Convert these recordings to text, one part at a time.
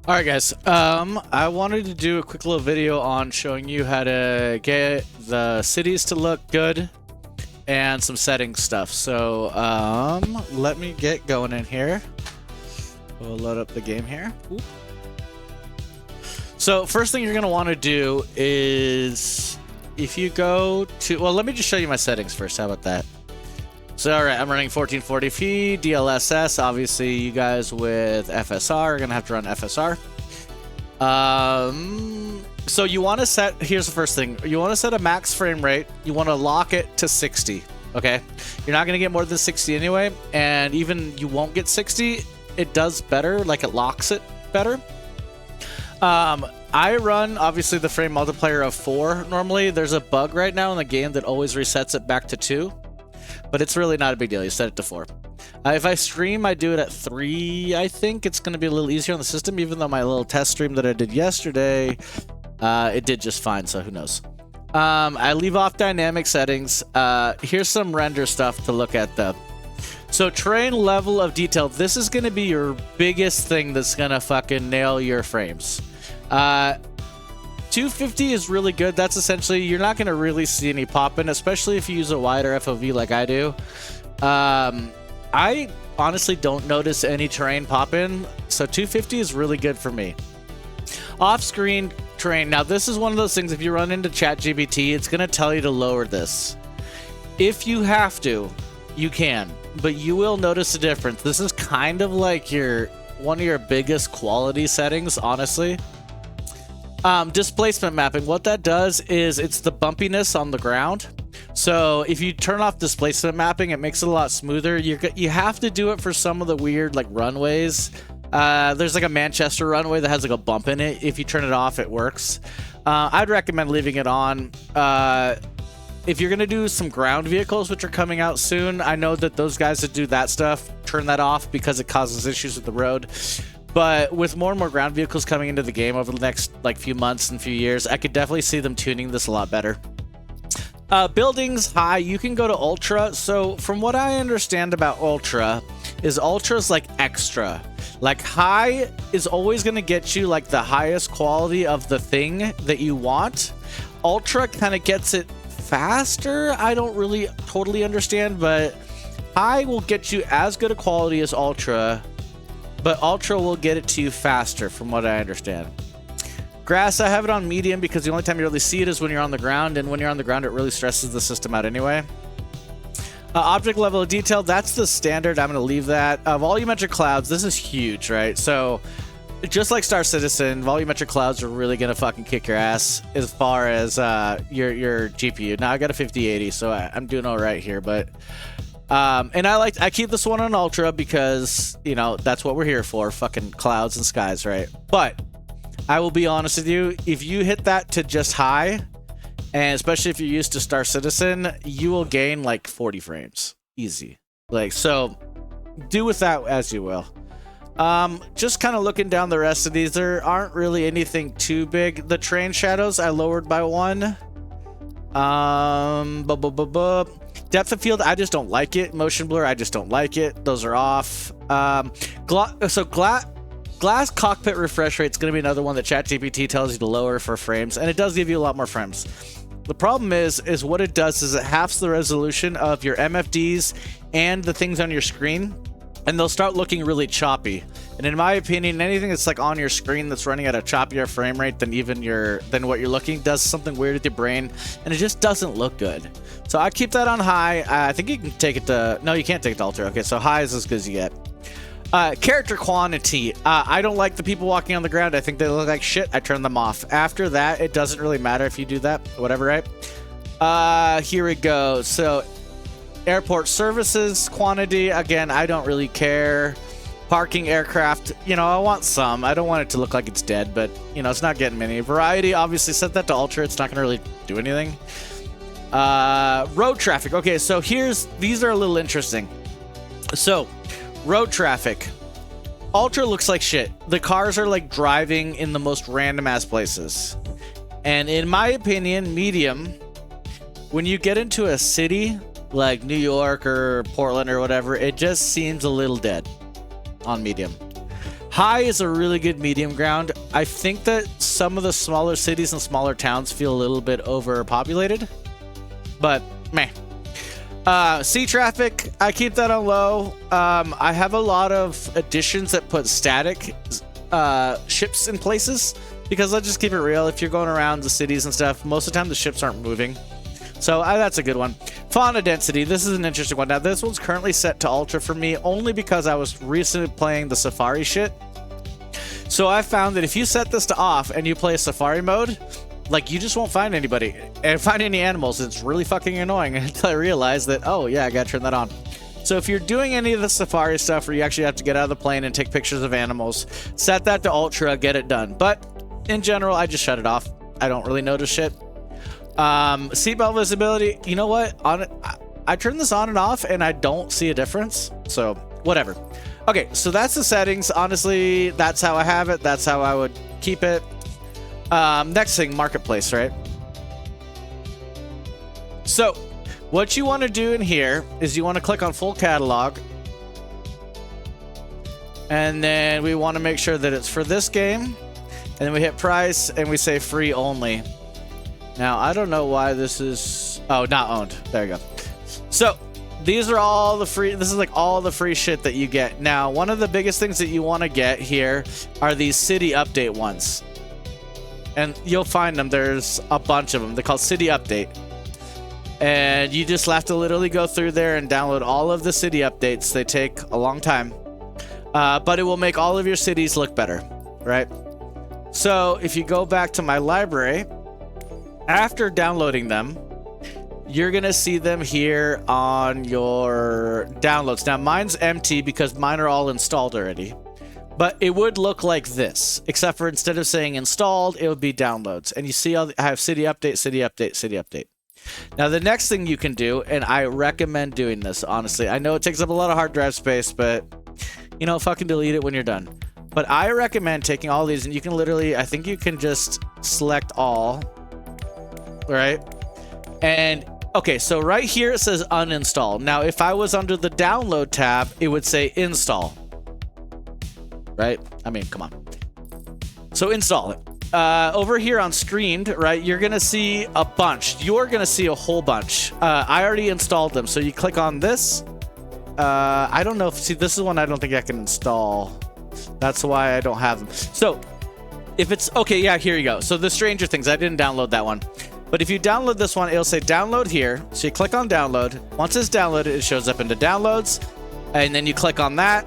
All right, guys. I wanted to do a quick little video on showing you how to get the cities to look good and some settings stuff. So, let me get going in here. We'll load up the game here. Ooh. So, first thing you're going to want to do is if you go to, well, let me just show you my settings first. How about that? So, all right, I'm running 1440p, DLSS. Obviously, you guys with FSR are going to have to run FSR. So you want to set, here's the first thing. You want to set a max frame rate. You want to lock it to 60, okay? You're not going to get more than 60 anyway, and even you won't get 60, it does better, like it locks it better. I run, obviously, the frame multiplier of 4 normally. There's a bug right now in the game that always resets it back to 2. But it's really not a big deal. You set it to 4. If I stream, I do it at 3, I think. It's going to be a little easier on the system, even though my little test stream that I did yesterday, it did just fine, so who knows. I leave off dynamic settings. Here's some render stuff to look at, though. So terrain level of detail. This is going to be your biggest thing that's going to fucking nail your frames. 250 is really good. That's essentially, you're not going to really see any pop-in, especially if you use a wider FOV like I do. I honestly don't notice any terrain pop-in, so 250 is really good for me. Off-screen terrain. Now, this is one of those things, if you run into ChatGPT, it's going to tell you to lower this. If you have to, you can, but you will notice a difference. This is kind of like one of your biggest quality settings, honestly. Displacement mapping. What that does is it's the bumpiness on the ground. So if you turn off displacement mapping, it makes it a lot smoother. You have to do it for some of the weird like runways. There's like a Manchester runway that has like a bump in it. If you turn it off, it works. I'd recommend leaving it on. If you're gonna do some ground vehicles, which are coming out soon, I know that those guys that do that stuff turn that off because it causes issues with the road. But with more and more ground vehicles coming into the game over the next like few months and few years, I could definitely see them tuning this a lot better. Buildings high, you can go to ultra. So from what I understand about ultra, is ultra's like extra. Like high is always going to get you like the highest quality of the thing that you want. Ultra kind of gets it faster. I don't really totally understand, but high will get you as good a quality as ultra. But ultra will get it to you faster, from what I understand. Grass, I have it on medium because the only time you really see it is when you're on the ground, and when you're on the ground, it really stresses the system out anyway. Object level of detail, that's the standard. I'm going to leave that. Volumetric clouds, this is huge, right? So, just like Star Citizen, volumetric clouds are really going to fucking kick your ass as far as your GPU. Now, I got a 5080, so I'm doing all right here, but... and I keep this one on ultra because, you know, that's what we're here for, fucking clouds and skies, right? But I will be honest with you, if you hit that to just high, and especially if you're used to Star Citizen, you will gain like 40 frames. Easy. Like, so do with that as you will. Just kind of looking down the rest of these, there aren't really anything too big. The train shadows I lowered by 1. Depth of field, I just don't like it. Motion blur, I just don't like it. Those are off. Glass cockpit refresh rate is going to be another one that ChatGPT tells you to lower for frames, and it does give you a lot more frames. The problem is what it does is it halves the resolution of your MFDs and the things on your screen, and they'll start looking really choppy. And in my opinion, anything that's like on your screen that's running at a choppier frame rate than what you're looking does something weird with your brain, and it just doesn't look good. So I keep that on high. I think you can take it to... No, you can't take it to ultra. Okay, so high is as good as you get. Character quantity. I don't like the people walking on the ground. I think they look like shit. I turn them off. After that, it doesn't really matter if you do that. Whatever, right? Here we go. So, airport services quantity. Again, I don't really care. Parking aircraft. You know, I want some. I don't want it to look like it's dead, but, you know, it's not getting many. Variety, obviously, set that to ultra. It's not going to really do anything. Road traffic. Okay, so these are a little interesting. So, road traffic. Ultra looks like shit. The cars are like driving in the most random ass places. And in my opinion, medium, when you get into a city like New York or Portland or whatever, it just seems a little dead on medium. High is a really good medium ground. I think that some of the smaller cities and smaller towns feel a little bit overpopulated, but meh. Sea traffic, I keep that on low. I have a lot of additions that put static ships in places, because let's just keep it real. If you're going around the cities and stuff, most of the time the ships aren't moving. So that's a good one. Fauna density, this is an interesting one. Now this one's currently set to ultra for me only because I was recently playing the safari shit. So I found that if you set this to off and you play safari mode, like, you just won't find anybody and find any animals. It's really fucking annoying until I realized that, oh yeah, I gotta turn that on. So if you're doing any of the safari stuff where you actually have to get out of the plane and take pictures of animals, set that to ultra, get it done. But in general, I just shut it off. I don't really notice shit. Seatbelt visibility, you know what? I turn this on and off and I don't see a difference. So whatever. Okay, so that's the settings. Honestly, that's how I have it. That's how I would keep it. Next thing, marketplace, right? So what you want to do in here is you want to click on full catalog, and then we want to make sure that it's for this game, and then we hit price and we say free only. Now I don't know why this is, oh, not owned. There you go. So these are all the free, this is like all the free shit that you get. Now one of the biggest things that you want to get here are these city update ones. And you'll find them. There's a bunch of them. They're called City Update. And you just have to literally go through there and download all of the city updates. They take a long time. But it will make all of your cities look better, right? So if you go back to my library, after downloading them, you're going to see them here on your downloads. Now, mine's empty because mine are all installed already. But it would look like this, except for instead of saying installed, it would be downloads. And you see I have city update, city update, city update. Now, the next thing you can do, and I recommend doing this, honestly. I know it takes up a lot of hard drive space, but, you know, fucking delete it when you're done. But I recommend taking all these, and you can literally, I think you can just select all, right? And, okay, so right here it says uninstall. Now, if I was under the download tab, it would say install. Right? I mean, come on. So install it. Over here on screened, right, you're going to see a bunch. You're going to see a whole bunch. I already installed them. So you click on this. I don't know if, see, this is one I don't think I can install. That's why I don't have them. So if it's, okay, yeah, here you go. So the Stranger Things, I didn't download that one. But if you download this one, it'll say download here. So you click on download. Once it's downloaded, it shows up into downloads. And then you click on that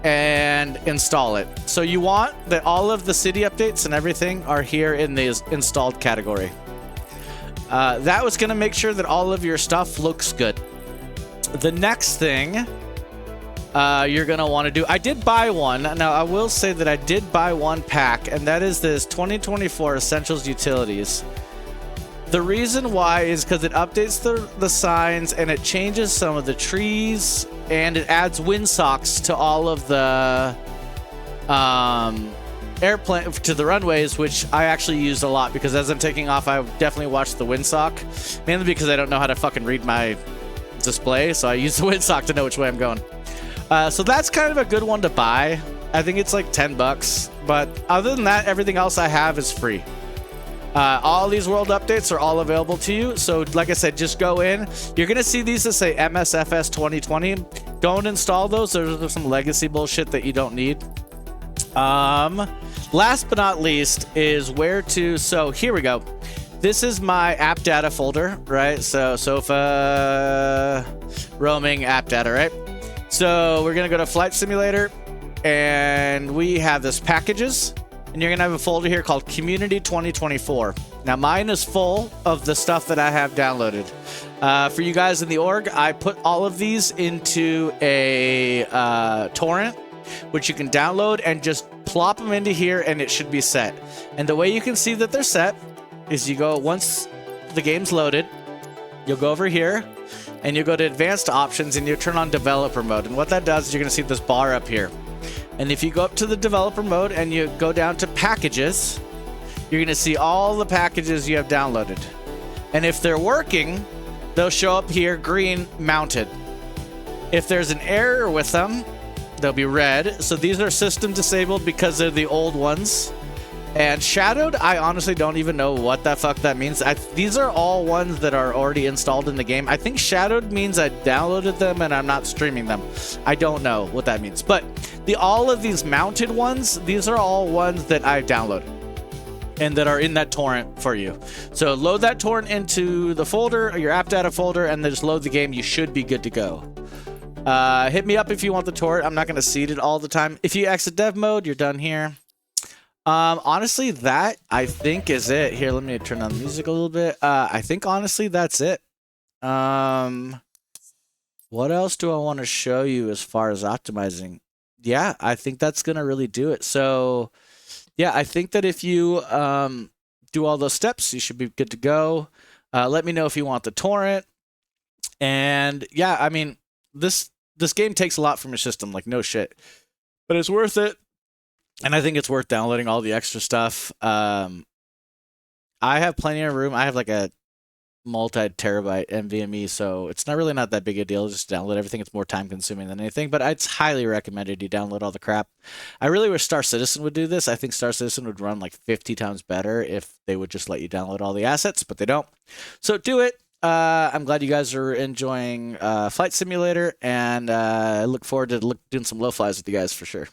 and install it. So you want that all of the city updates and everything are here in the installed category. That was going to make sure that all of your stuff looks good. The next thing you're going to want to do, I did buy one. Now I will say that I did buy one pack, and that is this 2024 Essentials Utilities. The reason why is because it updates the signs, and it changes some of the trees, and it adds windsocks to all of the airplane, to the runways, which I actually used a lot, because as I'm taking off, I definitely watched the windsock, mainly because I don't know how to fucking read my display, so I use the windsock to know which way I'm going. So that's kind of a good one to buy. I think it's like 10 bucks, but other than that, everything else I have is free. All these world updates are all available to you. So like I said, just go in. You're going to see these that say MSFS 2020. Don't install those. There's some legacy bullshit that you don't need. Last but not least is where to. So here we go. This is my app data folder, right? So sofa, roaming, app data, right? So we're going to go to Flight Simulator, and we have this packages. And you're going to have a folder here called Community 2024. Now, mine is full of the stuff that I have downloaded. For you guys in the org, I put all of these into a torrent, which you can download and just plop them into here, and it should be set. And the way you can see that they're set is you go, once the game's loaded, you'll go over here, and you'll go to Advanced Options, and you'll turn on Developer Mode. And what that does is you're going to see this bar up here. And if you go up to the developer mode and you go down to packages, you're going to see all the packages you have downloaded. And if they're working, they'll show up here green mounted. If there's an error with them, they'll be red. So these are system disabled because they're the old ones. And shadowed, I honestly don't even know what the fuck that means. These are all ones that are already installed in the game. I think shadowed means I downloaded them and I'm not streaming them. I don't know what that means. But all of these mounted ones, these are all ones that I downloaded and that are in that torrent for you. So load that torrent into the folder, or your app data folder, and then just load the game. You should be good to go. Hit me up if you want the torrent. I'm not going to seed it all the time. If you exit dev mode, you're done here. Honestly, that I think is it. Here, let me turn on the music a little bit. I think honestly that's it. What else do I want to show you as far as optimizing? Yeah, I think that's gonna really do it. So yeah, I think that if you do all those steps, you should be good to go. Let me know if you want the torrent. And yeah, I mean, this game takes a lot from your system, like no shit. But it's worth it. And I think it's worth downloading all the extra stuff. I have plenty of room. I have like a multi-terabyte NVMe, so it's not really that big a deal. Just download everything. It's more time consuming than anything, but it's highly recommended you download all the crap. I really wish Star Citizen would do this. I think Star Citizen would run like 50 times better if they would just let you download all the assets, but they don't. So do it. I'm glad you guys are enjoying Flight Simulator, and I look forward to doing some low flies with you guys for sure.